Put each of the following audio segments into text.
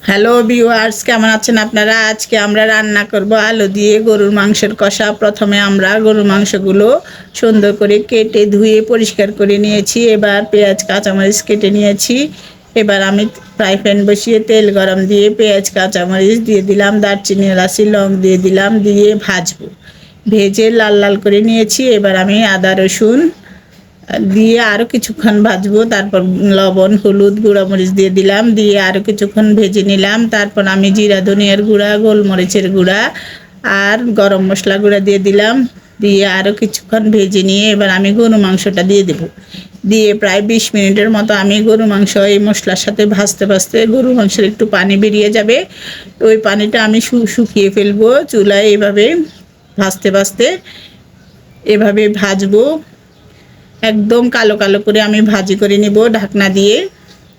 Hello viewers, কেমন আছেন আপনারা? আজকে আমরা রান্না করব আলু দিয়ে গরুর মাংসের কষা। প্রথমে আমরা গরুর মাংসগুলো সুন্দর করে কেটে ধুয়ে পরিষ্কার করে নিয়েছি। এবার পেঁয়াজ কাঁচামরিচ কেটে নিয়েছি। এবার আমি ফ্রাই প্যান বসিয়ে তেল গরম দিয়ে পেঁয়াজ কাঁচামরিচ দিয়ে দিলাম, দারচিনি এলাচি লং দিয়ে দিলাম, দিয়ে ভাজবো। ভেজে লাল লাল করে নিয়েছি। এবার আমি আদা রসুন দিয়ে আরও কিছুক্ষণ ভাজবো। তারপর লবণ হলুদ গুঁড়ামরিচ দিয়ে দিলাম, দিয়ে আরও কিছুক্ষণ ভেজে নিলাম। তারপর আমি জিরা ধনিয়ার গুঁড়া, গোলমরিচের গুঁড়া আর গরম মশলা গুঁড়া দিয়ে দিলাম, দিয়ে আরও কিছুক্ষণ ভেজে নিয়ে এবার আমি গরু মাংসটা দিয়ে দেবো। দিয়ে প্রায় 20 মিনিটের মতো আমি গরু মাংস এই মশলার সাথে ভাজতে ভাজতে গরু মাংসের একটু পানি বেরিয়ে যাবে। ওই পানিটা আমি শুকিয়ে ফেলবো। চুলায় এভাবে ভাজতে ভাজতে এভাবে ভাজবো। একদম কালো কালো করে আমি ভাজি করে নেব ঢাকনা দিয়ে।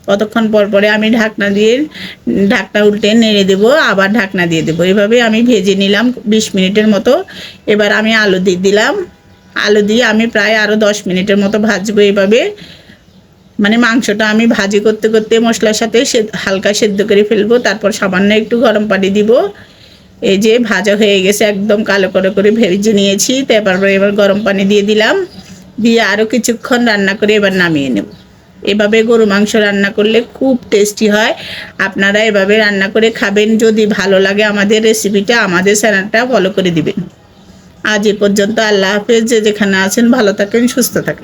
কতক্ষণ পর পরে আমি ঢাকনা উল্টে নেড়ে দেবো, আবার ঢাকনা দিয়ে দেবো। এভাবে আমি ভেজে নিলাম 20 মিনিটের মতো। এবার আমি আলু দিয়ে দিলাম। আলু দিয়ে আমি প্রায় আরও 10 মিনিটের মতো ভাজবো। এভাবে মানে মাংসটা আমি ভাজি করতে করতে মশলার সাথে হালকা সেদ্ধ করে ফেলবো। তারপর সামান্য একটু গরম পানি দিব। এই যে ভাজা হয়ে গেছে, একদম কালো করে ভেজে নিয়েছি। তারপর এবার গরম পানি দিয়ে দিলাম, দিয়ে আরও কিছুক্ষণ রান্না করে এবার নামিয়ে নেব। এভাবে গরু মাংস রান্না করলে খুব টেস্টি হয়। আপনারা এভাবে রান্না করে খাবেন। যদি ভালো লাগে আমাদের রেসিপিটা, আমাদের চ্যানেলটা ফলো করে দিবেন। আজ এ পর্যন্ত। আল্লাহ হাফেজ। যে যেখানে আছেন ভালো থাকেন, সুস্থ থাকেন।